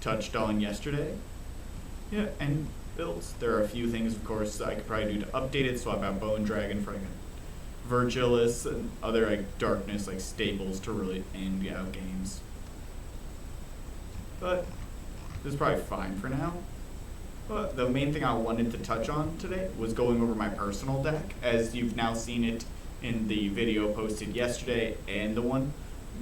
touched on yesterday. Yeah, and builds. There are a few things, of course, I could probably do to update it. Swap out Bone Dragon for like a Virgilus and other like darkness like staples to really end out games. But this is probably fine for now. But the main thing I wanted to touch on today was going over my personal deck, as you've now seen it in the video posted yesterday and the one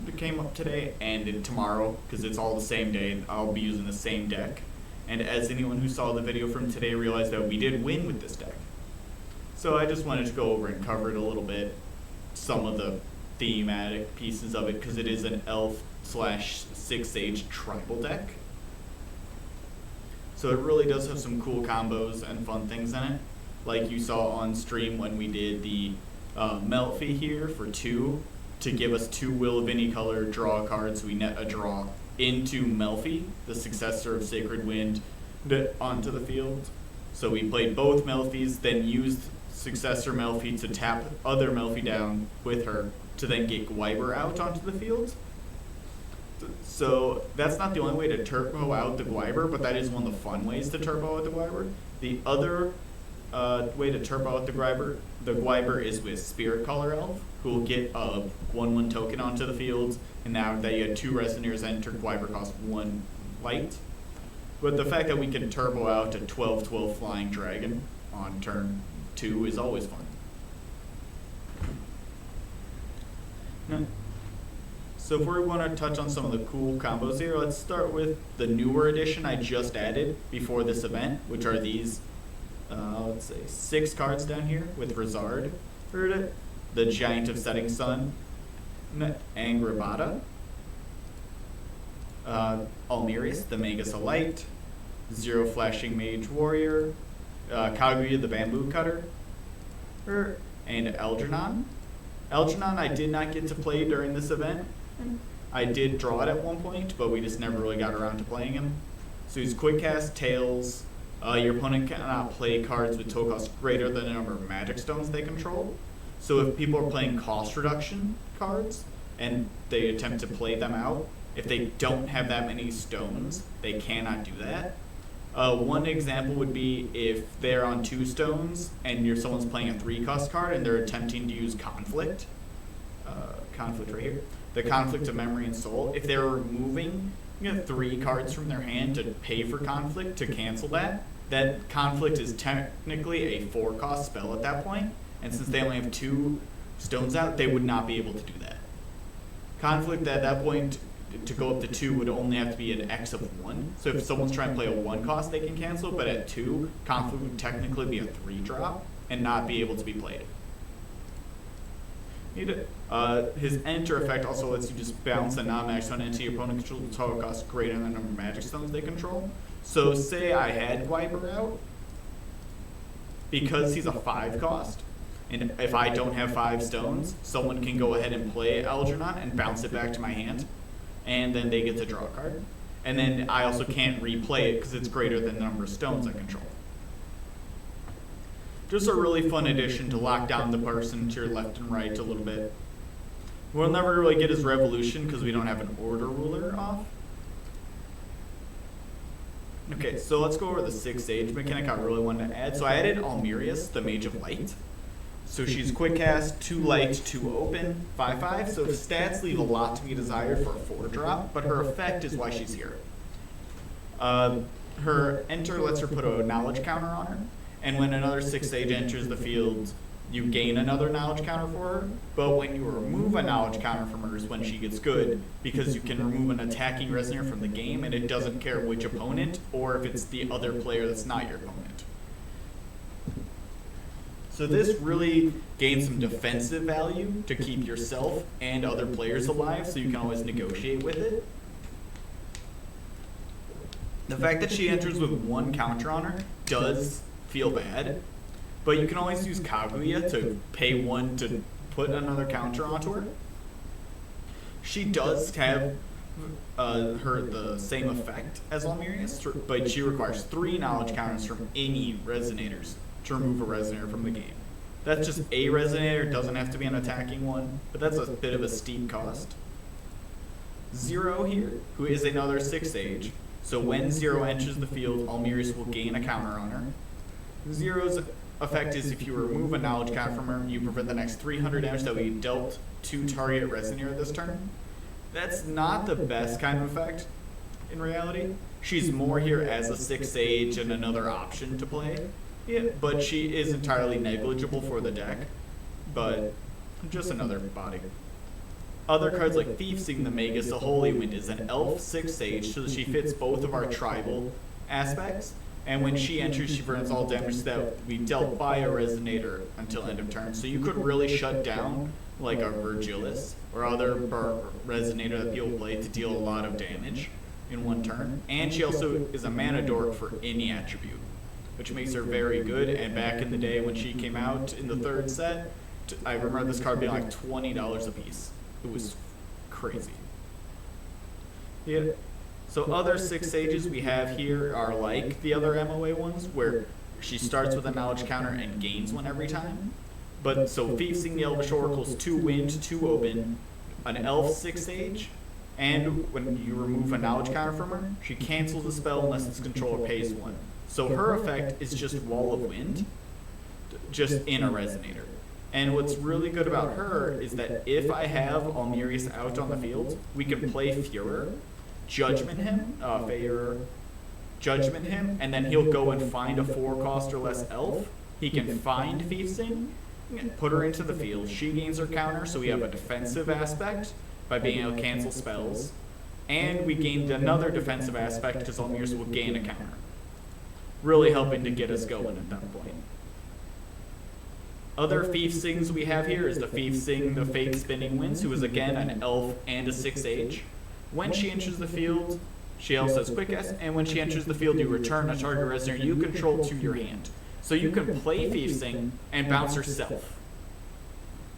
that came up today and tomorrow, because it's all the same day. I'll be using the same deck. And as anyone who saw the video from today realized that we did win with this deck. So I just wanted to go over and cover it a little bit, some of the thematic pieces of it, because it is an elf/6-age tribal deck. So it really does have some cool combos and fun things in it. Like you saw on stream when we did the Melfi here for 2 to give us 2 Will of any color draw cards. We net a draw into Melfi, the successor of Sacred Wind, onto the field. So we played both Melfis, then used successor Melfi to tap other Melfi down with her to then get Gwyber out onto the field. So that's not the only way to turbo out the Gwyber, but that is one of the fun ways to turbo out the Gwyber. The other way to turbo out the Gwyber is with Spirit Color Elf, who will get a 1/1 token onto the field, and now that you had 2 Resonators enter, Gwyber costs 1 light. But the fact that we can turbo out a 12/12 Flying Dragon on turn 2 is always fun. No. So if we want to touch on some of the cool combos here, let's start with the newer edition I just added before this event, which are these, let's say, 6 cards down here with Rizard, the Giant of Setting Sun, Angrabata, Almirius, the Magus of Light, Zero Flashing Mage Warrior, Kaguya, the Bamboo Cutter, and Eldranon. Eldranon I did not get to play during this event. I did draw it at one point, but we just never really got around to playing him. So he's Quick Cast, Tails. Your opponent cannot play cards with total cost greater than the number of Magic Stones they control. So if people are playing cost reduction cards and they attempt to play them out, if they don't have that many stones, they cannot do that. One example would be if they're on 2 stones and someone's playing a 3-cost card and they're attempting to use Conflict. Conflict right here. The Conflict of Memory and Soul. If they're removing 3 cards from their hand to pay for Conflict to cancel that Conflict is technically a 4-cost spell at that point. And since they only have 2 stones out, they would not be able to do that. Conflict at that point, to go up to 2, would only have to be an X of 1. So if someone's trying to play a 1-cost, they can cancel, but at 2, Conflict would technically be a 3-drop and not be able to be played. His Enter effect also lets you just bounce a non-magic stone into your opponent controls total cost greater than the number of magic stones they control. So say I had Gwyber out, because he's a 5-cost, and if I don't have 5 stones, someone can go ahead and play Eldranon and bounce it back to my hand, and then they get to draw a card. And then I also can't replay it because it's greater than the number of stones I control. Just a really fun addition to lock down the person to your left and right a little bit. We'll never really get his Revolution because we don't have an Order Ruler off. Okay, so let's go over the 6-age mechanic I really wanted to add. So I added Almirius, the Mage of Light. So she's Quick Cast, 2 light, 2 open, 5/5. So stats leave a lot to be desired for a 4-drop, but her effect is why she's here. Her Enter lets her put a knowledge counter on her. And when another 6-age enters the field, you gain another knowledge counter for her. But when you remove a knowledge counter from her is when she gets good, because you can remove an attacking Resonator from the game and it doesn't care which opponent or if it's the other player that's not your opponent. So this really gains some defensive value to keep yourself and other players alive, so you can always negotiate with it. The fact that she enters with 1 counter on her does feel bad, but you can always use Kaguya to pay 1 to put another counter onto her. She does have the same effect as Almirius, but she requires 3 knowledge counters from any Resonators to remove a Resonator from the game. That's just a Resonator, doesn't have to be an attacking one, but that's a bit of a steep cost. Zero here, who is another 6-age, So when 0 enters the field, Almirius will gain a counter on her. 0's effect is if you remove a knowledge counter from her, you prevent the next 300 damage that will be dealt to target Resonir this turn. That's not the best kind of effect in reality. She's more here as a 6 Sage and another option to play. Yeah, but she is entirely negligible for the deck. But just another body. Other cards like Thief Sing the Magus, the Holy Wind is an elf 6 Sage, so she fits both of our tribal aspects. And when she enters, she prevents all damage that we dealt by a Resonator until end of turn. So you could really shut down like a Virgilus or other Resonator that people play to deal a lot of damage in one turn. And she also is a mana dork for any attribute, which makes her very good. And back in the day when she came out in the 3rd set, I remember this card being like $20 a piece. It was crazy. Yeah. So other 6 Sages we have here are like the other MOA ones, where she starts with a knowledge counter and gains one every time. But so Thief Sing the Elvish Oracle's 2 wind, 2 open, an elf 6 Sage, and when you remove a knowledge counter from her, she cancels the spell unless its controller pays 1. So her effect is just Wall of Wind, just in a Resonator. And what's really good about her is that if I have Almirius out on the field, we can play Furor, Judgment him, Judgment him, and then he'll go and find a 4-cost or less elf. He can find Thief Sing, put her into the field. She gains her counter, so we have a defensive aspect by being able to cancel spells. And we gained another defensive aspect because Almirius will gain a counter. Really helping to get us going at that point. Other Thief Sings we have here is the Thief Sing, the Fate Spinning Winds, who is again an elf and a 6 Age. When she enters the field, she also has Quick S, and when she enters the field, you return a target Resonator you control to your hand. So you can play Thief Sing and bounce herself.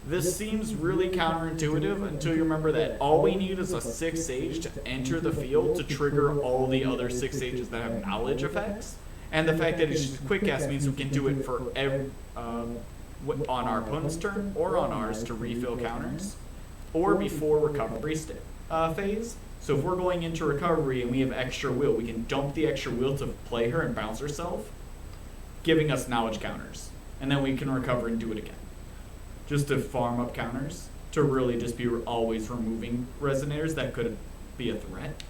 This seems really counterintuitive until you remember that all we need is a 6 Sage to enter the field to trigger all the other 6 Sages that have knowledge effects. And the fact that it's just Quick S means we can do it for every, on our opponent's turn or on ours to refill counters, or before recovery phase. So if we're going into recovery and we have extra will, we can dump the extra will to play her and bounce herself, giving us knowledge counters. And then we can recover and do it again. Just to farm up counters, to really just be always removing Resonators that could be a threat.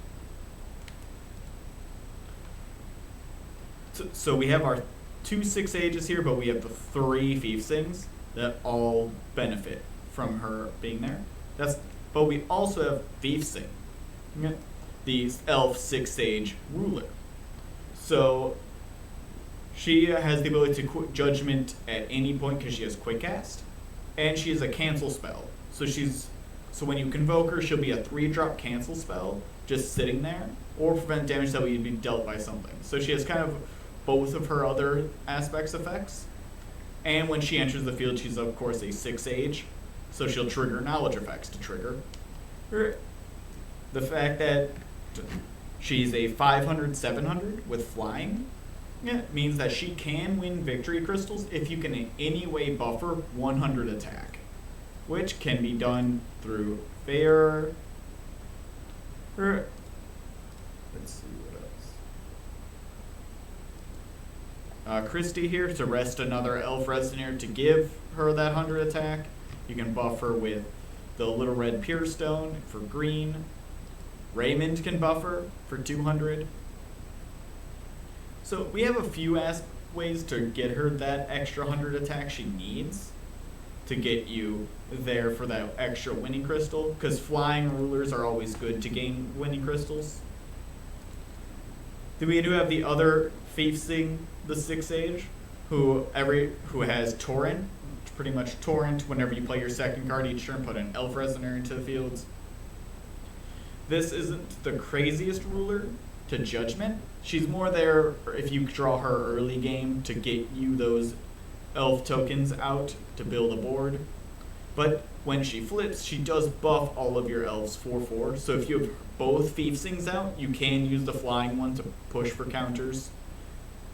So we have our 2 6 Ages here, but we have the 3 Thief Sings that all benefit from her being there. But we also have Thief Sing, the elf 6 Sage ruler. So she has the ability to quit Judgment at any point because she has Quick Cast, and she has a cancel spell. So when you convoke her, she'll be a 3-drop cancel spell just sitting there, or prevent damage that would be dealt by something. So she has kind of both of her other aspects effects. And when she enters the field, she's of course a 6 Age, so she'll trigger knowledge effects to trigger her. The fact that she's a 500/700 with flying means that she can win victory crystals if you can in any way buffer 100 attack, which can be done through fair. Let's see what else. Christie here to rest another elf Resonator to give her that 100 attack. You can buff her with the Little Red Pure Stone for green. Raymond can buffer for 200. So we have a few ways to get her that extra 100 attack she needs to get you there for that extra winning crystal, because flying rulers are always good to gain winning crystals. Then we do have the other Thief Sing, the 6 Age, who has Torrent, pretty much Torrent. Whenever you play your second card each turn, put an Elf Resonator into the fields. This isn't the craziest ruler to Judgment. She's more there if you draw her early game to get you those elf tokens out to build a board. But when she flips, she does buff all of your elves 4/4. So if you have both Thief Sings out, you can use the flying one to push for counters.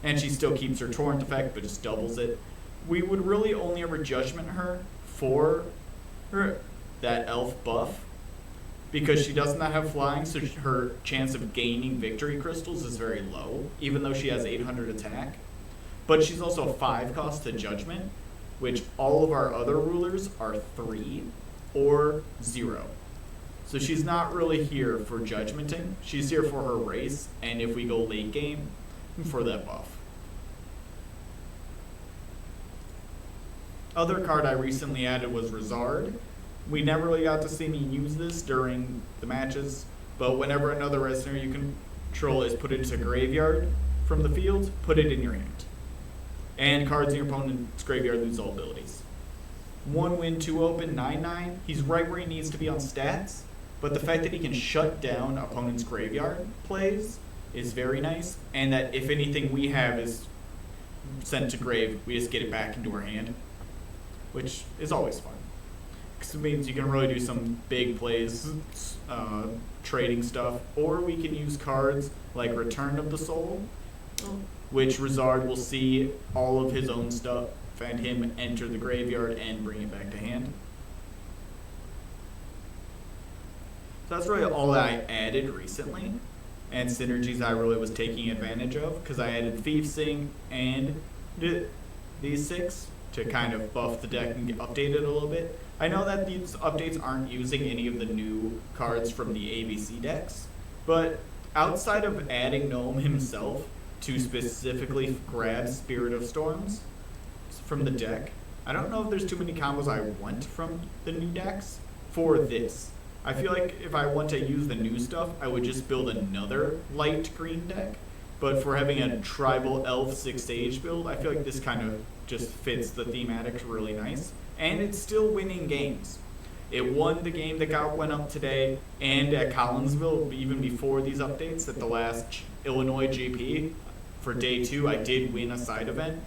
And she still keeps her Torrent effect, but just doubles it. We would really only ever Judgment her for that elf buff. because she does not have flying, so her chance of gaining victory crystals is very low, even though she has 800 attack. But she's also a 5 cost to judgment, which all of our other rulers are 3 or 0. So she's not really here for judgmenting. She's here for her race, and if we go late game, for that buff. Other card I recently added was Rizard. We never really got to see me use this during the matches, but whenever another Resonator you control is put into graveyard from the field, put it in your hand. And cards in your opponent's graveyard lose all abilities. 1 win, 2 open, 9/9. He's right where he needs to be on stats, but the fact that he can shut down opponent's graveyard plays is very nice, and that if anything we have is sent to grave, we just get it back into our hand, which is always fun. Because it means you can really do some big plays, trading stuff, or we can use cards like Return of the Soul, which Rizard will see all of his own stuff and him enter the graveyard and bring it back to hand. So that's really all that I added recently, and synergies I really was taking advantage of, because I added Thief Sing and these 6 to kind of buff the deck and update it a little bit. I know that these updates aren't using any of the new cards from the ABC decks, but outside of adding Gnome himself to specifically grab Spirit of Storms from the deck, I don't know if there's too many combos I want from the new decks for this. I feel like if I want to use the new stuff, I would just build another light green deck. But for having a tribal elf 6 stage build, I feel like this kind of just fits the thematics really nice. And it's still winning games. It won the game that went up today, and at Collinsville, even before these updates, at the last Illinois GP, for day 2, I did win a side event,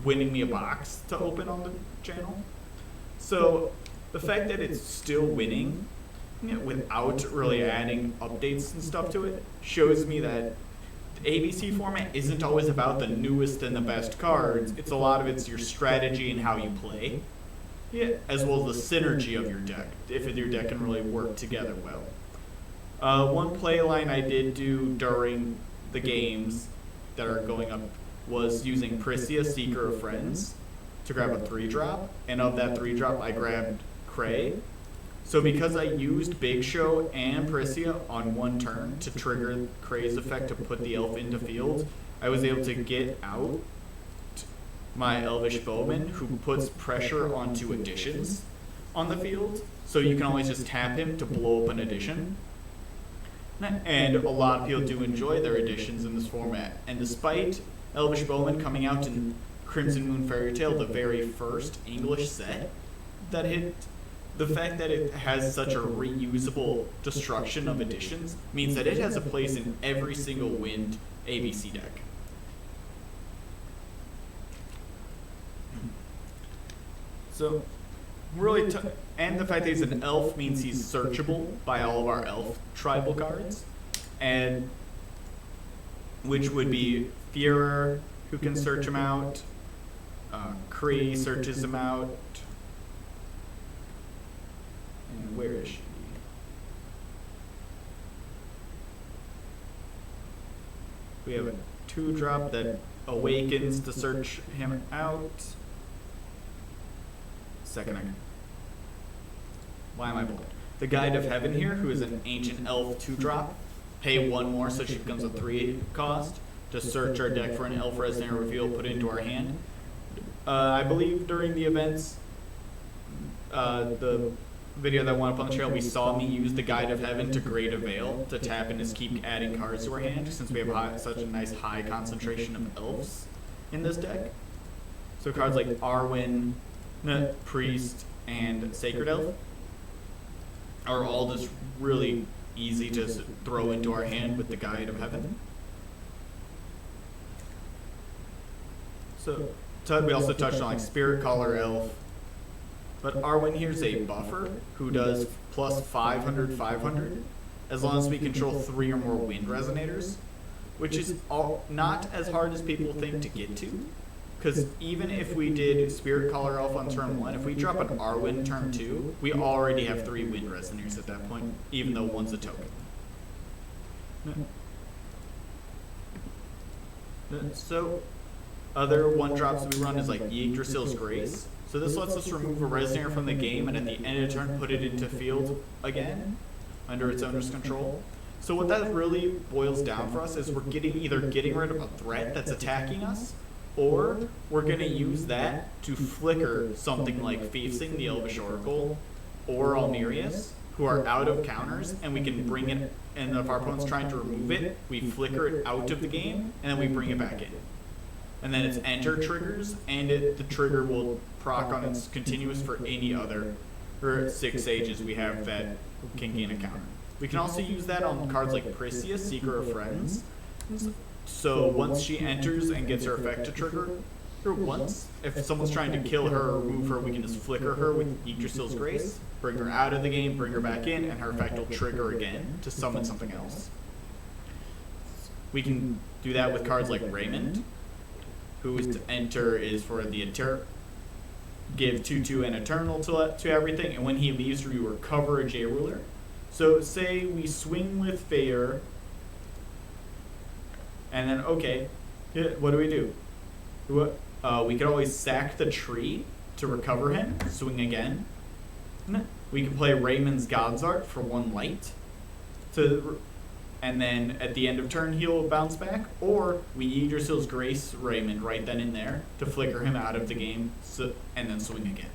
winning me a box to open on the channel. So the fact that it's still winning, without really adding updates and stuff to it, shows me that the ABC format isn't always about the newest and the best cards. It's a lot of it's your strategy and how you play, as well as the synergy of your deck, if your deck can really work together well. One play line I did do during the games that are going up was using Priscia, Seeker of Friends, to grab a 3-drop, and of that 3-drop I grabbed Cray. So because I used Big Show and Priscia on one turn to trigger Cray's effect to put the elf into field, I was able to get out my Elvish Bowman, who puts pressure onto additions on the field, so you can always just tap him to blow up an addition. And a lot of people do enjoy their additions in this format, and despite Elvish Bowman coming out in Crimson Moon Fairy Tale, the very first English set that hit, the fact that it has such a reusable destruction of additions means that it has a place in every single Wind ABC deck. So, really, and the fact that he's an elf means he's searchable by all of our elf tribal cards, and which would be Führer, who can search him out, Kree searches him out, and where is she? We have a 2-drop that awakens to search him out. Why am I blind? The Guide of Heaven here, who is an ancient elf 2-drop. Pay 1 more so she becomes a 3 cost. Just search our deck for an elf Resonator reveal, put it into our hand. I believe during the events, the video that went up on the channel, we saw me use the Guide of Heaven to great avail to tap and just keep adding cards to our hand, since we have such a nice high concentration of elves in this deck. So cards like Arwen, Priest, and Sacred Elf are all just really easy to throw into our hand with the Guide of Heaven. So we also touched on like Spirit Caller Elf, but Arwen here's a buffer who does plus 500, 500, as long as we control 3 or more Wind Resonators, which is not as hard as people think to get to. Because even if we did Spirit Caller Elf on turn 1, if we drop an Arwen turn 2, we already have 3 Wind Resonators at that point, even though one's a token. So, other 1-drops we run is like Yggdrasil's Grace. So this lets us remove a Resonator from the game and at the end of the turn put it into field again, under its owner's control. So what that really boils down for us is we're either getting rid of a threat that's attacking us, or we're going to use that to flicker something like Fiefsing, the Elvish Oracle, or Almirius, who are out of counters, and we can bring it, and if our opponent's trying to remove it, we flicker it out of the game, and then we bring it back in. And then its enter triggers, and the trigger will proc on its continuous for any other 6 sages we have that can gain a counter. We can also use that on cards like Priscia, Seeker of Friends. So once she enters and gets her effect to trigger, or once, if someone's trying to kill her or remove her, we can just flicker her with Yggdrasil's Grace, bring her out of the game, bring her back in, and her effect will trigger again to summon something else. We can do that with cards like Raymond, whose to enter is for the give 2/2 and Eternal to everything, and when he leaves, we recover a J-Ruler. So say we swing with Feyre, and then, okay, what do we do? We could always sack the tree to recover him, swing again. We can play Raymond's God's Art for 1 light, and then at the end of turn he'll bounce back, or we Yggdrasil's Grace Raymond right then and there to flicker him out of the game, and then swing again.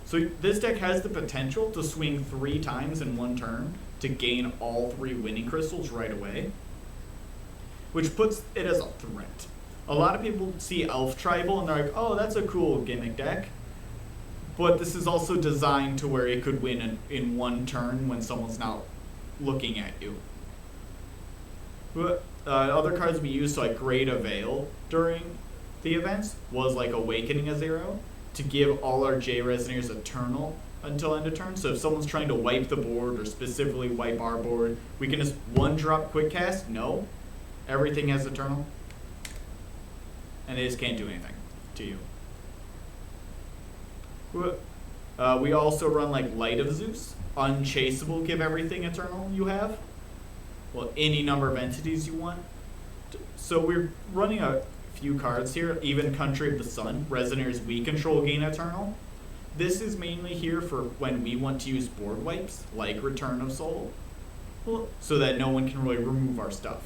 So this deck has the potential to swing 3 times in 1 turn to gain all 3 winning crystals right away, which puts it as a threat. A lot of people see Elf Tribal and they're like, oh, that's a cool gimmick deck. But this is also designed to where it could win in 1 turn when someone's not looking at you. Other cards we used, so like Great Avail during the events, was like Awakening Azero, to give all our J Resonators Eternal until end of turn. So if someone's trying to wipe the board or specifically wipe our board, we can just 1-drop Quick Cast. No, everything has Eternal, and they just can't do anything to you. We also run like Light of Zeus, Unchaseable, give everything Eternal you have. Well, any number of entities you want. So we're running a few cards here. Even Country of the Sun, Resonators we control gain Eternal. This is mainly here for when we want to use board wipes, like Return of Soul, so that no one can really remove our stuff.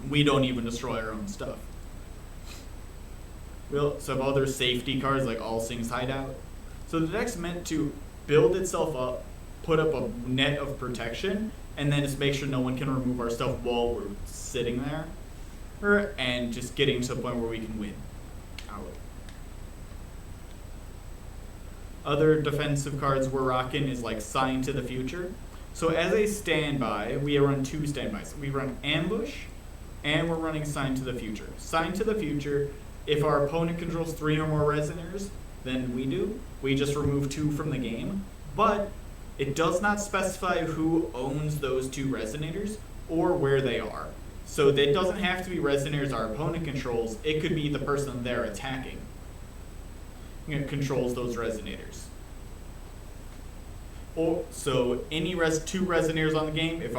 We don't even destroy our own stuff. We also have other safety cards like All Sing's Hideout. So the deck's meant to build itself up, put up a net of protection, and then just make sure no one can remove our stuff while we're sitting there, and just getting to the point where we can win out. Other defensive cards we're rocking is like Sign to the Future. So as a standby, we run 2 standbys. We run Ambush, and we're running Sign to the Future. Sign to the Future, if our opponent controls 3 or more Resonators than we do, we just remove 2 from the game. But it does not specify who owns those 2 Resonators or where they are. So it doesn't have to be Resonators our opponent controls. It could be the person they're attacking controls those Resonators. So any 2 Resonators on the game, if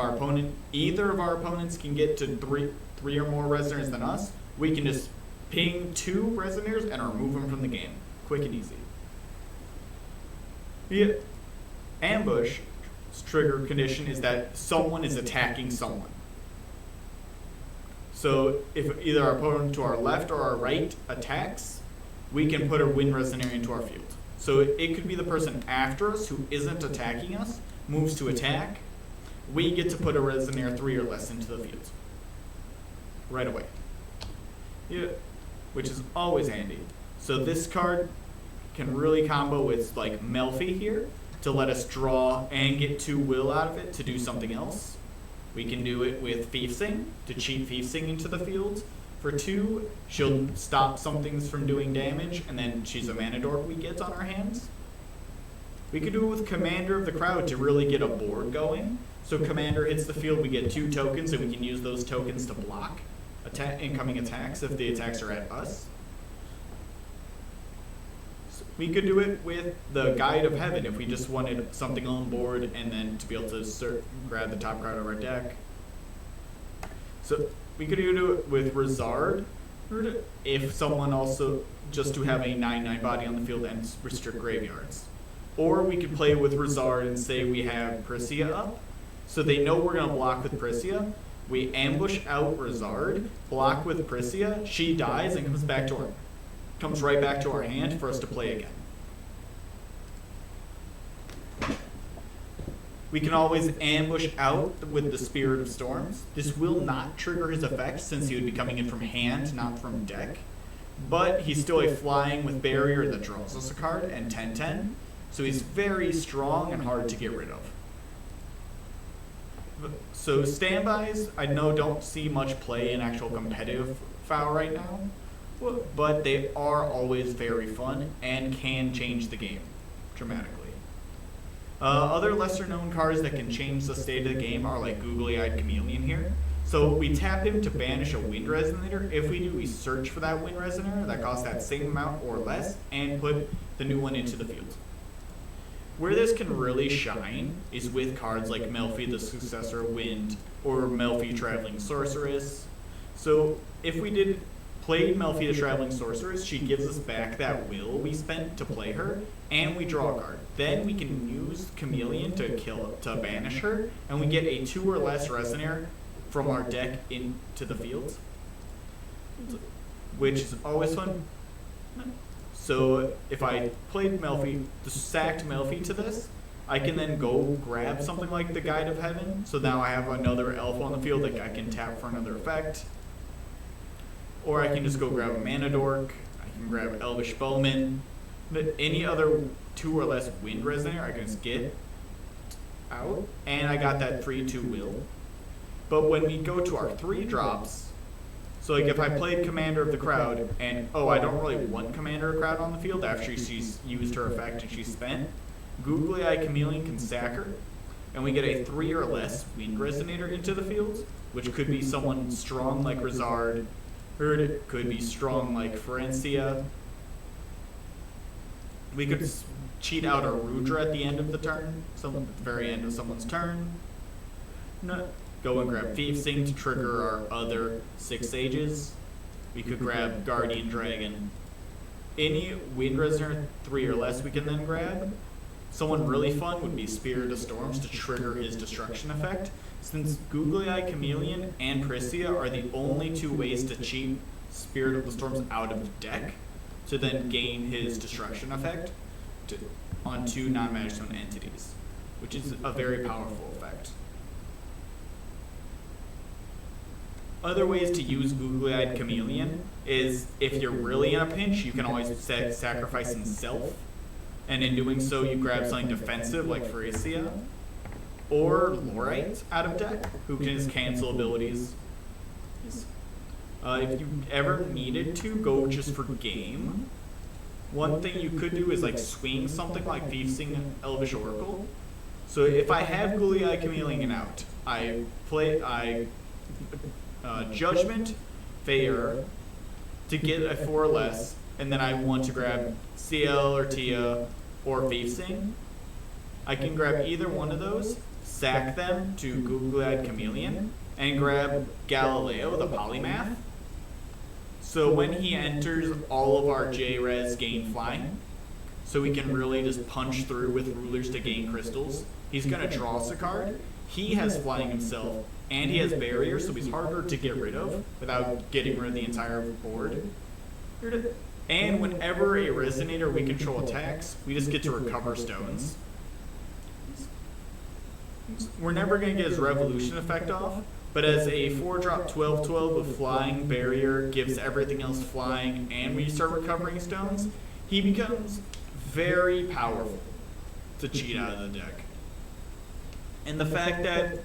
either of our opponents can get to 3 or more Resonators than us, we can just ping 2 Resonators and remove them from the game. Quick and easy. The ambush trigger condition is that someone is attacking someone. So if either our opponent to our left or our right attacks, we can put a Wind Resonator into our field. So it could be the person after us who isn't attacking us, moves to attack. We get to put a Resonator 3 or less into the field right away. Yeah, which is always handy. So this card can really combo with like Melfi here to let us draw and get 2 will out of it to do something else. We can do it with Fiefsing to cheat Fiefsing into the field. For 2, she'll stop some things from doing damage, and then she's a mana dork we get on our hands. We could do it with Commander of the Crowd to really get a board going. So Commander hits the field, we get 2 tokens, and we can use those tokens to block. incoming attacks if the attacks are at us. So we could do it with the Guide of Heaven if we just wanted something on board and then to be able to grab the top card of our deck. So we could do it with Rizard if someone also just to have a 9/9 body on the field and restrict graveyards. Or we could play with Rizard and say we have Prisya up, so they know we're going to block with Prisya. We ambush out Rizard, block with Prisya, she dies and comes right back to our hand for us to play again. We can always ambush out with the Spirit of Storms. This will not trigger his effect since he would be coming in from hand, not from deck. But he's still a flying with barrier that draws us a card and 10/10. So he's very strong and hard to get rid of. So standbys, I know don't see much play in actual competitive foul right now, but they are always very fun and can change the game dramatically. Other lesser known cards that can change the state of the game are like Googly Eyed Chameleon here. So we tap him to banish a Wind Resonator. If we do, we search for that Wind Resonator that costs that same amount or less and put the new one into the field. Where this can really shine is with cards like Melfi the Successor Wind or Melfi Traveling Sorceress. So if we played Melfi the Traveling Sorceress, she gives us back that will we spent to play her, and we draw a card. Then we can use Chameleon to banish her, and we get a 2 or less Resonator from our deck into the field, which is always fun. So if I played Melfi, sacked Melfi to this, I can then go grab something like the Guide of Heaven. So now I have another elf on the field that I can tap for another effect. Or I can just go grab a Mana Dork. I can grab Elvish Bowman. But any other 2 or less Wind Resonator I can just get out. And I got that 3/2 will. But when we go to our 3 drops, so like if I played Commander of the Crowd and, I don't really want Commander of the Crowd on the field after she's used her effect and she's spent, Googly Eye Chameleon can sack her, and we get a 3 or less Wind Resonator into the field, which could be someone strong like Rizard, or it could be strong like Ferencia. We could cheat out a Rudra at the end of the turn, at the very end of someone's turn. No. Go and grab Thiefsing to trigger our other 6 Sages. We could grab Guardian Dragon. Any Wind Resonator 3 or less we can then grab. Someone really fun would be Spirit of Storms to trigger his destruction effect. Since Googly Eye Chameleon and Prisya are the only 2 ways to cheat Spirit of the Storms out of the deck to then gain his destruction effect on 2 non-Magic Zone entities, which is a very powerful effect. Other ways to use Googly Eyed Chameleon is if you're really in a pinch, you can always sacrifice himself, and in doing so you grab something defensive like Ferecia or Lorite out of deck, who can just cancel abilities. If you ever needed to go just for game, one thing you could do is like swing something like Thiefsing Elvish Oracle. So if I have Googly Eyed Chameleon out, I Judgment, Fair to get a 4 or less, and then I want to grab CL or Tia or Thiefsing. I can grab either one of those, sack them to Googly Eyed Chameleon, and grab Galileo, the Polymath. So when he enters, all of our J-Res gain flying, so we can really just punch through with rulers to gain crystals. He's going to draw us a card. He has flying himself, and he has barriers, so he's harder to get rid of without getting rid of the entire board. And whenever a Resonator we control attacks, we just get to recover stones. We're never going to get his Revolution effect off, but as a 4-drop 12/12 with flying barrier gives everything else flying, and we start recovering stones, he becomes very powerful to cheat out of the deck. And the fact that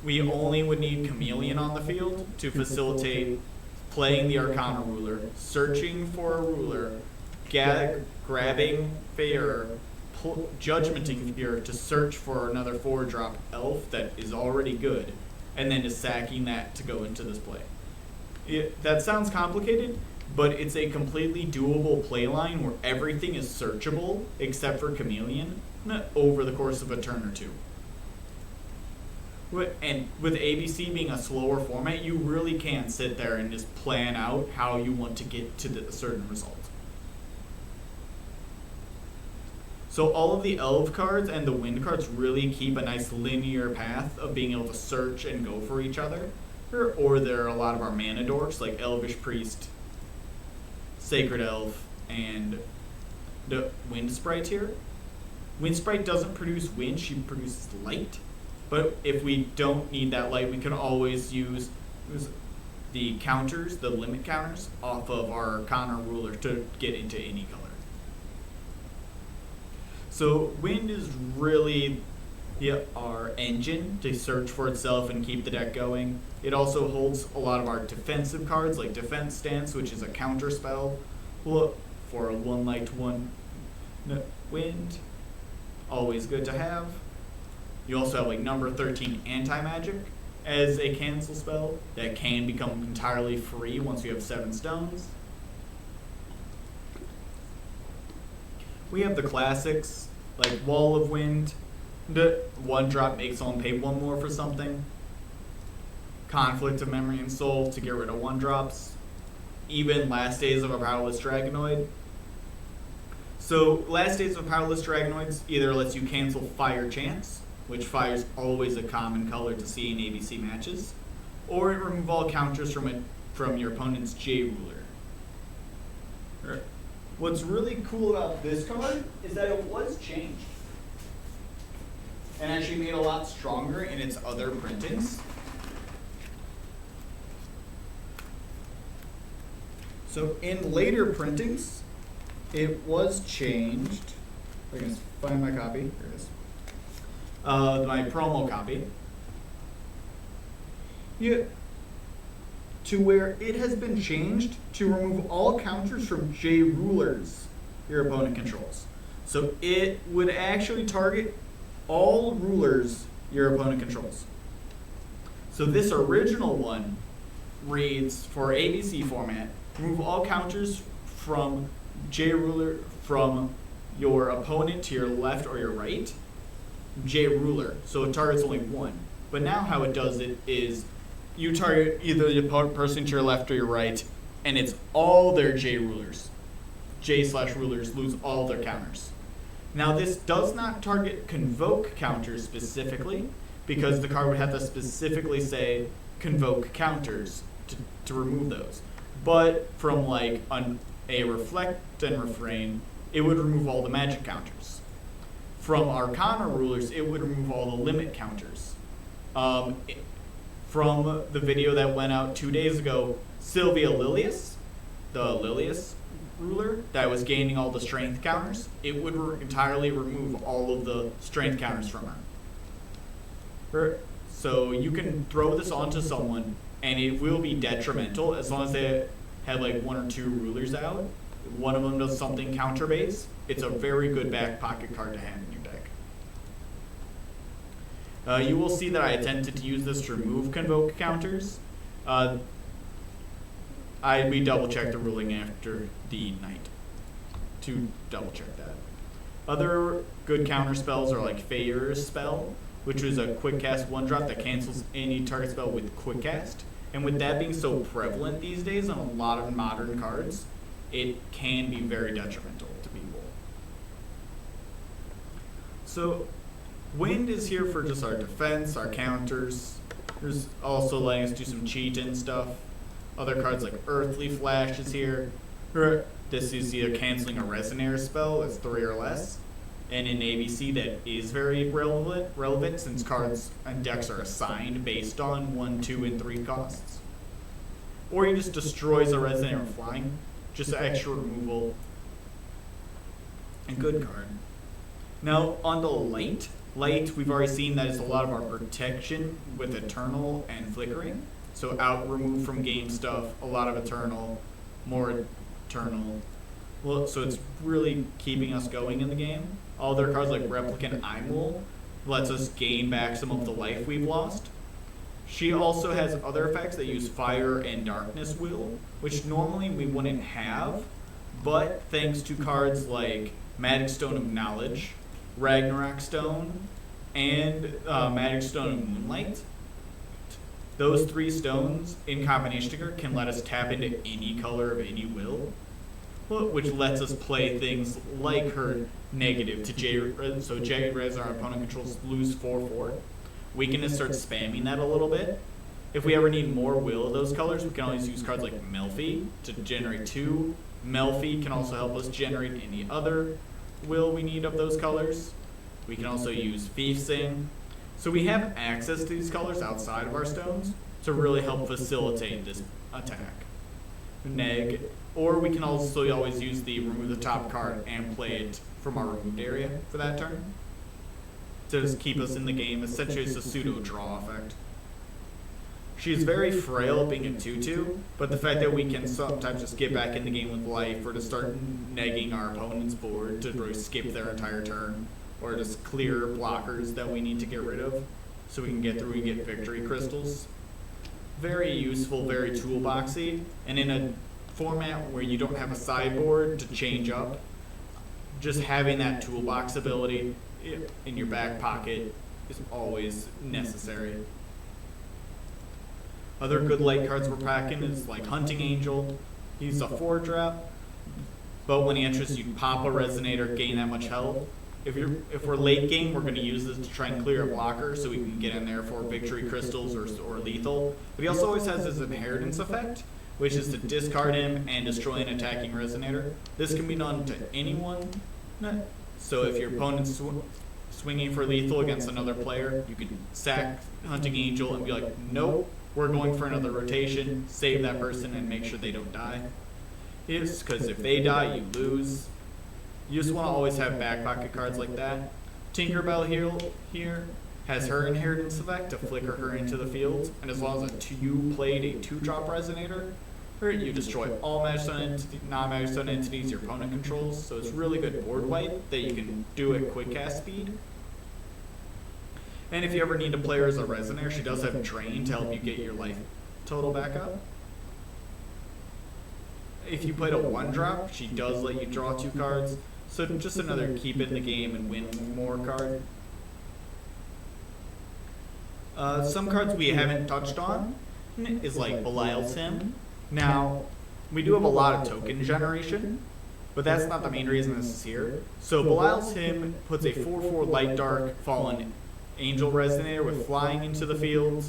we only would need Chameleon on the field to facilitate playing the Arcana Ruler, searching for a ruler, grabbing Fair, Judgmenting Fear to search for another 4-drop elf that is already good, and then just sacking that to go into this play. That sounds complicated, but it's a completely doable playline where everything is searchable except for Chameleon over the course of a turn or two. And with ABC being a slower format, you really can sit there and just plan out how you want to get to a certain result. So all of the Elf cards and the Wind cards really keep a nice linear path of being able to search and go for each other. Or there are a lot of our mana dorks like Elvish Priest, Sacred Elf, and the Wind Sprite here. Wind Sprite doesn't produce wind, she produces light. But if we don't need that light, we can always use the counters, the limit counters, off of our Arcana ruler to get into any color. So wind is really our engine to search for itself and keep the deck going. It also holds a lot of our defensive cards, like Defense Stance, which is a counter spell for a 1 light 1 wind. Always good to have. You also have like number 13 Anti-Magic as a cancel spell that can become entirely free once you have 7 stones. We have the classics like Wall of Wind. The 1-drop makes someone pay 1 more for something. Conflict of Memory and Soul to get rid of 1-drops. Even Last Days of a Powerless Dragonoid. So Last Days of Powerless Dragonoids either lets you cancel Fire Chance, which fire is always a common color to see in ABC matches, or it removes all counters from your opponent's J Ruler. What's really cool about this card is that it was changed and actually made a lot stronger in its other printings. So in later printings, it was changed. I can find my copy. Here it is. My promo copy. To where it has been changed to remove all counters from J Rulers your opponent controls. So it would actually target all rulers your opponent controls. So this original one reads, for ABC format, remove all counters from J Ruler from your opponent to your left or your right. J Ruler, so it targets only one. But now how it does it is you target either the person to your left or your right, and it's all their J Rulers. J/rulers lose all their counters. Now this does not target Convoke counters specifically, because the card would have to specifically say Convoke counters to remove those. But from like a Reflect and Refrain, it would remove all the magic counters. From Arcana Rulers, it would remove all the limit counters. From the video that went out 2 days ago, Sylvia Lilius, the Lilius ruler that was gaining all the strength counters, it would entirely remove all of the strength counters from her. So you can throw this onto someone and it will be detrimental as long as they have like 1 or 2 rulers out. One of them does something counter base. It's a very good back pocket card to have in your deck. You will see that I attempted to use this to remove Convoke counters. We double checked the ruling after the night to double check that. Other good counter spells are like Feyre's Spell, which is a quick cast 1-drop that cancels any target spell with quick cast. And with that being so prevalent these days on a lot of modern cards, it can be very detrimental to people. So Wind is here for just our defense, our counters. There's also letting us do some cheat and stuff. Other cards like Earthly Flash is here. This is either canceling a Resonare spell as 3 or less. And in ABC that is very relevant since cards and decks are assigned based on 1, 2, and 3 costs. Or he just destroys a Resonare flying. Just extra removal. And good card. Now on the light, we've already seen that it's a lot of our protection with Eternal and Flickering. So out, remove from game stuff, a lot of Eternal, more Eternal. Well, so it's really keeping us going in the game. All their cards like Replicant Imul lets us gain back some of the life we've lost. She also has other effects that use fire and darkness will, which normally we wouldn't have, but thanks to cards like Magic Stone of Knowledge, Ragnarok Stone, and Magic Stone of Moonlight, those 3 stones in combination together can let us tap into any color of any will, which lets us play things like her negative to Jagged. So Jagged Res, our opponent controls, lose 4/4. We can just start spamming that a little bit. If we ever need more will of those colors, we can always use cards like Melfi to generate 2. Melfi can also help us generate any other will we need of those colors. We can also use Thief Sing. So we have access to these colors outside of our stones to really help facilitate this attack. Neg. Or we can also always use the remove the top card and play it from our removed area for that turn, to just keep us in the game. Essentially, it's a pseudo draw effect. She's very frail being a 2/2, but the fact that we can sometimes just get back in the game with life, or to start negging our opponent's board to really skip their entire turn, or just clear blockers that we need to get rid of so we can get through and get victory crystals. Very useful, very toolboxy, and in a format where you don't have a sideboard to change up, just having that toolbox ability in your back pocket is always necessary. Other good light cards we're packing is like Hunting Angel. He's a 4-drop, but when he enters, you pop a Resonator, gain that much health. If we're late game, we're going to use this to try and clear a blocker so we can get in there for victory crystals or lethal. But he also always has his inheritance effect, which is to discard him and destroy an attacking Resonator. This can be done to anyone. So if your opponent's swinging for lethal against another player, you can sack Hunting Angel and be like, nope, we're going for another rotation, save that person and make sure they don't die. It's because if they die, you lose. You just want to always have back pocket cards like that. Tinkerbell here has her inheritance effect to flicker her into the field, and as long as you played a 2-drop Resonator, you destroy all non-Magic Stone entities your opponent controls, so it's really good board wipe that you can do at quick cast speed. And if you ever need to play her as a Resonator, she does have Drain to help you get your life total back up. If you played a 1-drop, she does let you draw 2 cards, so just another keep it in the game and win more card. Some cards we haven't touched on is like Belial's Hymn. Now, we do have a lot of token generation, but that's not the main reason this is here. So Belial's Hymn puts a 4/4 light dark fallen Angel Resonator with flying into the field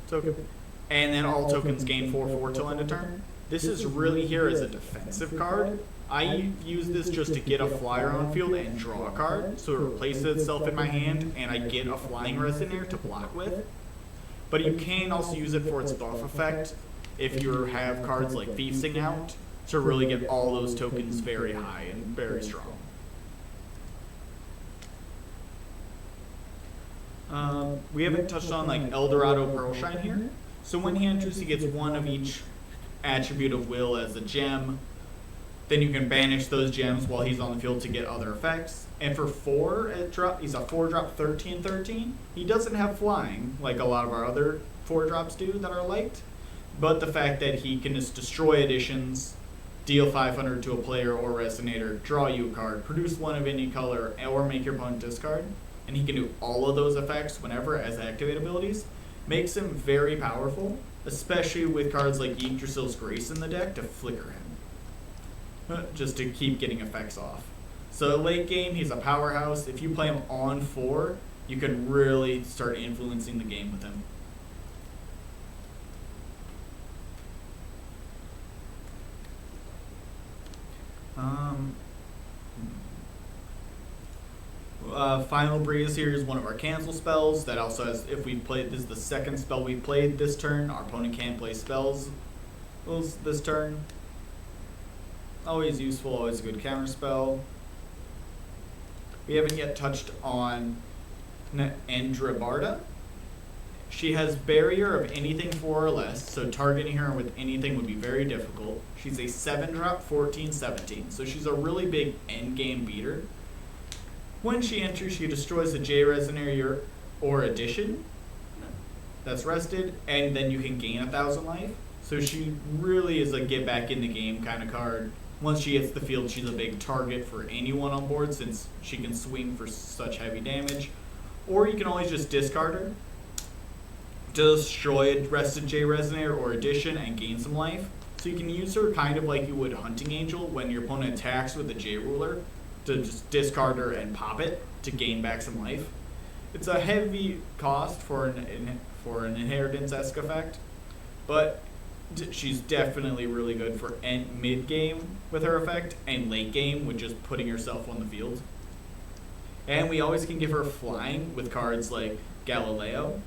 token, and then all tokens gain 4/4 till end of turn. This is really here as a defensive card. I use this just to get a flyer on field and draw a card, so it replaces itself in my hand and I get a flying Resonator to block with. But you can also use it for its buff effect if you have cards like Thief Sing out to really get all those tokens very high and very strong. We haven't touched on like Eldorado Pearlshine here. So when he enters, he gets 1 of each attribute of will as a gem. Then you can banish those gems while he's on the field to get other effects. And for 4 drop, he's a 4-drop 13/13. He doesn't have flying like a lot of our other 4-drops do that are liked. But the fact that he can just destroy additions, deal 500 to a player or Resonator, draw you a card, produce 1 of any color, or make your opponent discard, and he can do all of those effects whenever as activate abilities, makes him very powerful, especially with cards like Yggdrasil's Grace in the deck to flicker him, just to keep getting effects off. So late game, he's a powerhouse. If you play him on 4, you can really start influencing the game with him. Final Breeze here is one of our cancel spells that also has, if we played, this is the second spell we played this turn, our opponent can't play spells this turn. Always useful, always a good counter spell. We haven't yet touched on Andrebarda. She has barrier of anything 4 or less, so targeting her with anything would be very difficult. She's a 7-drop 14/17, so she's a really big endgame beater. When she enters, she destroys a J Resonator or addition. that's rested, and then you can gain 1,000 life. So she really is a get back in the game kind of card. Once she hits the field, she's a big target for anyone on board since she can swing for such heavy damage. Or you can always just discard her to destroy a rested J Resonator or Addition and gain some life. So you can use her kind of like you would Hunting Angel when your opponent attacks with the J Ruler to just discard her and pop it to gain back some life. It's a heavy cost for an Inheritance-esque effect, but she's definitely really good for mid game with her effect and late game with just putting herself on the field. And we always can give her flying with cards like Galileo.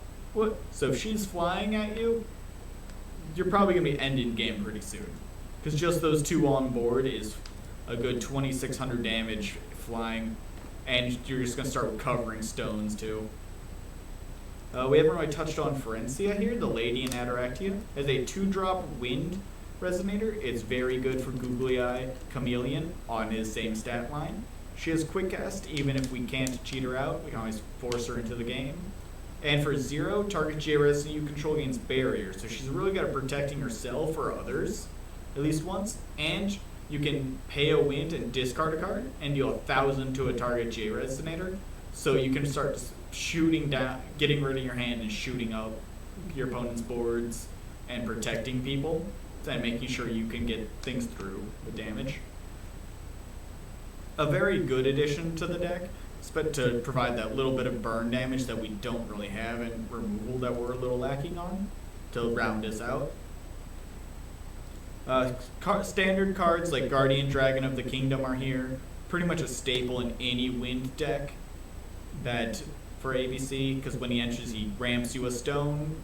So if she's flying at you, you're probably going to be ending game pretty soon. Because just those two on board is a good 2,600 damage flying, and you're just going to start recovering stones too. We haven't really touched on Ferencia here, the Lady in Ataraxia. As a 2-drop Wind Resonator, it's very good for Googly Eye Chameleon on his same stat line. She has Quick Cast, even if we can't cheat her out, we can always force her into the game. And for 0, target J-Resonator you control gains barrier, so she's really good at protecting herself or others, at least once. And you can pay a wind and discard a card, and deal 1,000 to a target J-Resonator, so you can start shooting down, getting rid of your hand and shooting up your opponent's boards and protecting people and making sure you can get things through with damage. A very good addition to the deck, to provide that little bit of burn damage that we don't really have and removal that we're a little lacking on to round us out. Standard cards like Guardian Dragon of the Kingdom are here, pretty much a staple in any wind deck that for ABC, because when he enters he ramps you a stone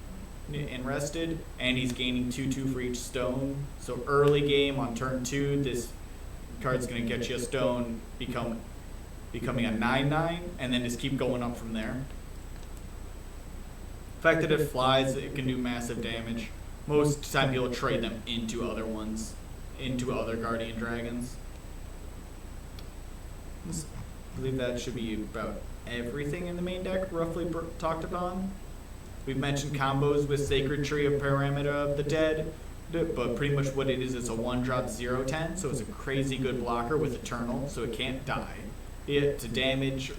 and rested, and he's gaining 2/2 for each stone. So early game on turn 2, this card's going to get you a stone, becoming a 9/9, and then just keep going up from there. The fact that it flies, it can do massive damage. Most of the time he'll trade them into other ones, into other Guardian Dragons. I believe that should be about everything in the main deck roughly talked upon. We've mentioned combos with Sacred Tree of Paramita of the Dead, but pretty much what it is, it's a 1-drop 0/10, so it's a crazy good blocker with Eternal, so it can't die. To damage,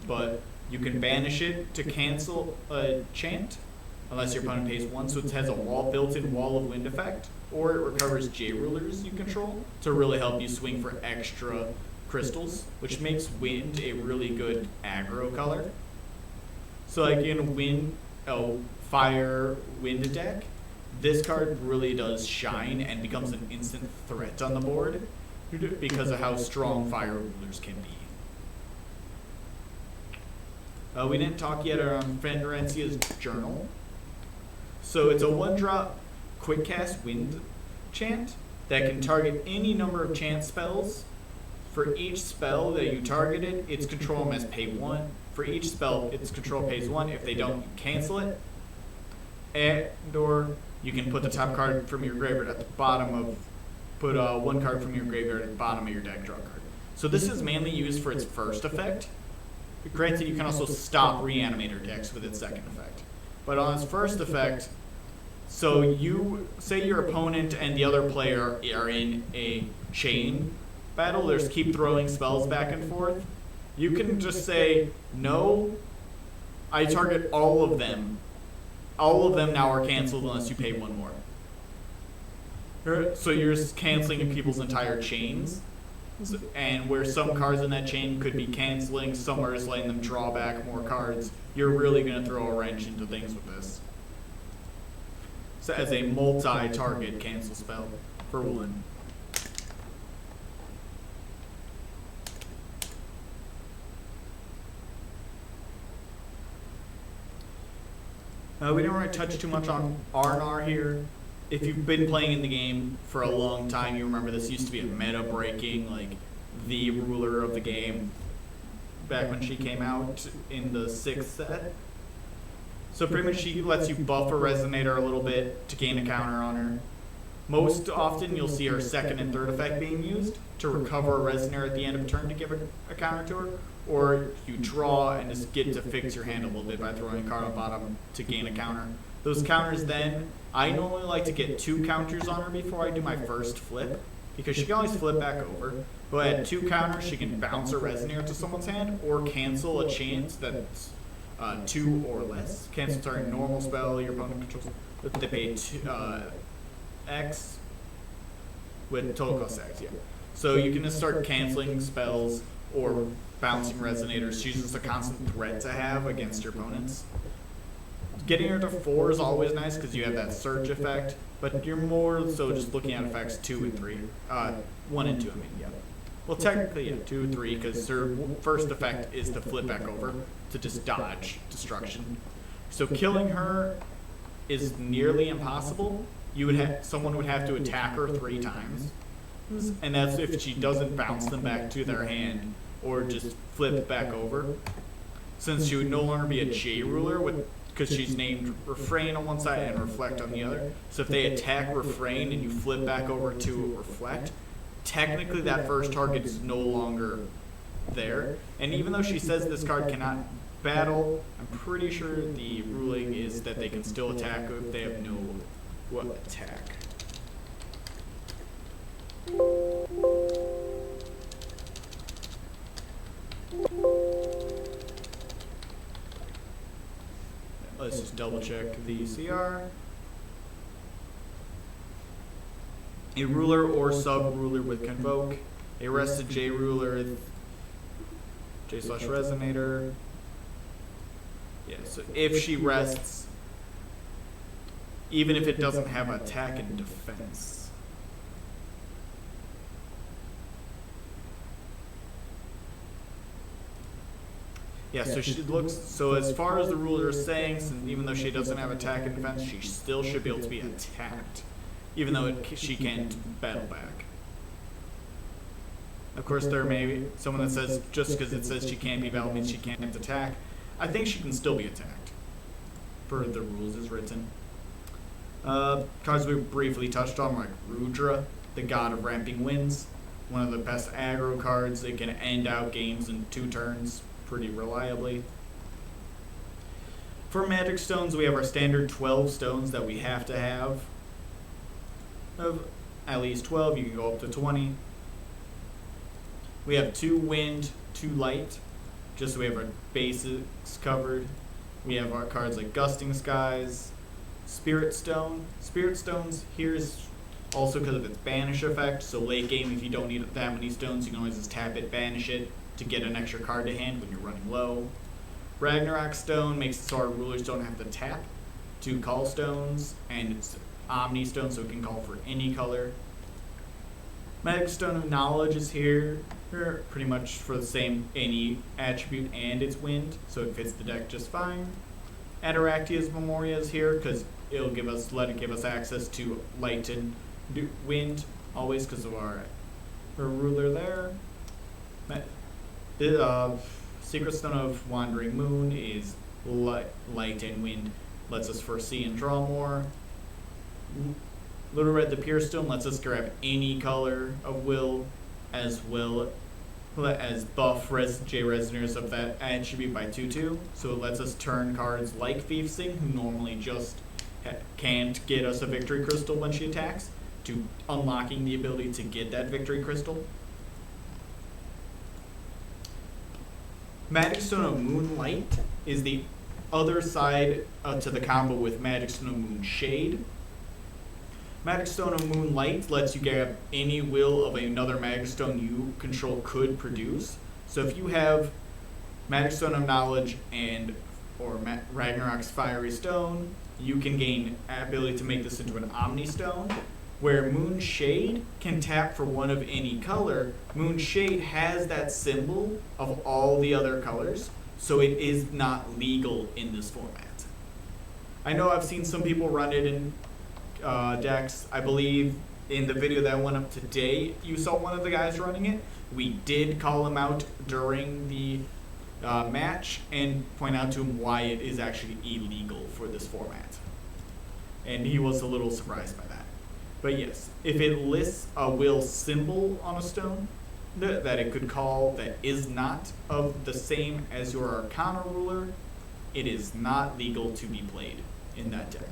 but you can banish it to cancel a chant, unless your opponent pays 1, so it has a built-in wall of wind effect, or it recovers J-Rulers you control to really help you swing for extra crystals, which makes wind a really good aggro color. So like in a fire wind deck, this card really does shine and becomes an instant threat on the board because of how strong fire rulers can be. We didn't talk yet on Ferencia's Journal. So it's a 1-drop quick cast wind chant that can target any number of chant spells. For each spell that you targeted, its control must pay 1. For each spell, its control pays 1. If they don't, you cancel it. And/or you can put the top card from your graveyard at the bottom of, put 1 card from your graveyard at the bottom of your deck, draw a card. So this is mainly used for its first effect. Granted, you can also stop Reanimator decks with its second effect. But on its first effect, so you say your opponent and the other player are in a chain battle, there's keep throwing spells back and forth. You can just say, no, I target all of them. All of them now are canceled unless you pay 1 more. So you're just canceling people's entire chains. And where some cards in that chain could be canceling, some are just letting them draw back more cards. You're really going to throw a wrench into things with this. So as a multi-target cancel spell for 1. We didn't really touch too much on Arnar here. If you've been playing in the game for a long time, you remember this used to be a meta-breaking, like, the ruler of the game back when she came out in the 6th set. So pretty much she lets you buff a Resonator a little bit to gain a counter on her. Most often you'll see her second and third effect being used to recover a Resonator at the end of a turn to give a counter to her, or you draw and just get to fix your hand a little bit by throwing a card on the bottom to gain a counter. Those counters then, I normally like to get 2 counters on her before I do my first flip, because she can always flip back over. But at 2 counters, she can bounce a Resonator to someone's hand or cancel a chance that's 2 or less. Cancel target normal spell your opponent controls. They pay X with total cost X, yeah. So you can just start canceling spells or bouncing Resonators. She's just a constant threat to have against your opponents. Getting her to 4 is always nice because you have that surge effect, but you're more so just looking at effects 2 and 3. 1 and 2, I mean, yeah. Well, technically, yeah, 2 and 3, because her first effect is to flip back over to just dodge destruction. So killing her is nearly impossible. Someone would have to attack her 3 times, and that's if she doesn't bounce them back to their hand or just flip back over. Since she would no longer be a J ruler because she's named Refrain on one side and Reflect on the other. So if they attack Refrain and you flip back over to Reflect, technically that first target is no longer there. And even though she says this card cannot battle, I'm pretty sure the ruling is that they can still attack if they have no attack. Let's just double check the CR. A ruler or sub-ruler with Convoke. A rested J ruler, J/Resonator. Yeah, so if she rests, even if it doesn't have attack and defense. Yeah, so she looks. So as far as the ruler is saying, even though she doesn't have attack and defense, she still should be able to be attacked, even though she can't battle back. Of course, there may be someone that says just because it says she can't be battled means she can't attack. I think she can still be attacked, per the rules as written. Cards we briefly touched on, like Rudra, the God of Ramping Winds, one of the best aggro cards. It can end out games in 2 turns. Pretty reliably. For magic stones, we have our standard 12 stones that we have to have. Of at least 12, you can go up to 20. We have 2 wind, 2 light, just so we have our basics covered. We have our cards like Gusting Skies, Spirit Stone. Spirit Stones here is also because of its banish effect, so late game if you don't need that many stones, you can always just tap it, banish it, to get an extra card to hand when you're running low. Ragnarok Stone makes it so our rulers don't have to tap 2 call stones, and it's Omni Stone, so it can call for any color. Magic Stone of Knowledge is here pretty much for the same any attribute and its wind, so it fits the deck just fine. Ataractia's Memoria is here because it'll let it give us access to light and wind always because of our ruler there. Secret Stone of Wandering Moon is light and wind, lets us foresee and draw more. Little Red the Pure Stone lets us grab any color of will, as well as buff J Resonators of that attribute by 2/2. So it lets us turn cards like Thief Sing, who normally just can't get us a Victory Crystal when she attacks, to unlocking the ability to get that Victory Crystal. Magic Stone of Moonlight is the other side to the combo with Magic Stone of Moonshade. Magic Stone of Moonlight lets you grab any will of another Magic Stone you control could produce. So if you have Magic Stone of Knowledge or Ragnarok's Fiery Stone, you can gain ability to make this into an Omni Stone. Where Moonshade can tap for one of any color, Moonshade has that symbol of all the other colors, so it is not legal in this format. I know I've seen some people run it in decks. I believe in the video that went up today, you saw one of the guys running it. We did call him out during the match and point out to him why it is actually illegal for this format. And he was a little surprised by that. But yes, if it lists a will symbol on a stone, that it could call that is not of the same as your Arcana ruler, it is not legal to be played in that deck.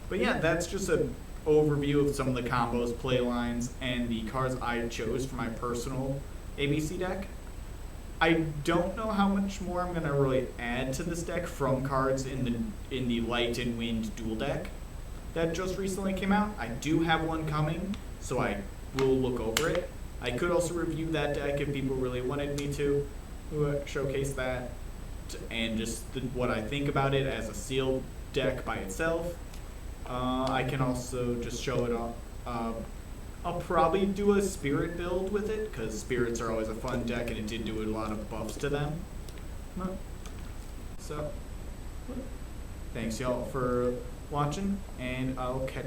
But yeah, that's just an overview of some of the combos, play lines, and the cards I chose for my personal ABC deck. I don't know how much more I'm gonna really add to this deck from cards in the Light and Wind dual deck that just recently came out. I do have one coming, so I will look over it. I could also review that deck if people really wanted me to showcase that, and just what I think about it as a sealed deck by itself. I can also just show it off. I'll probably do a Spirit build with it, because Spirits are always a fun deck, and it did do a lot of buffs to them. So, thanks y'all for watching, and I'll catch you.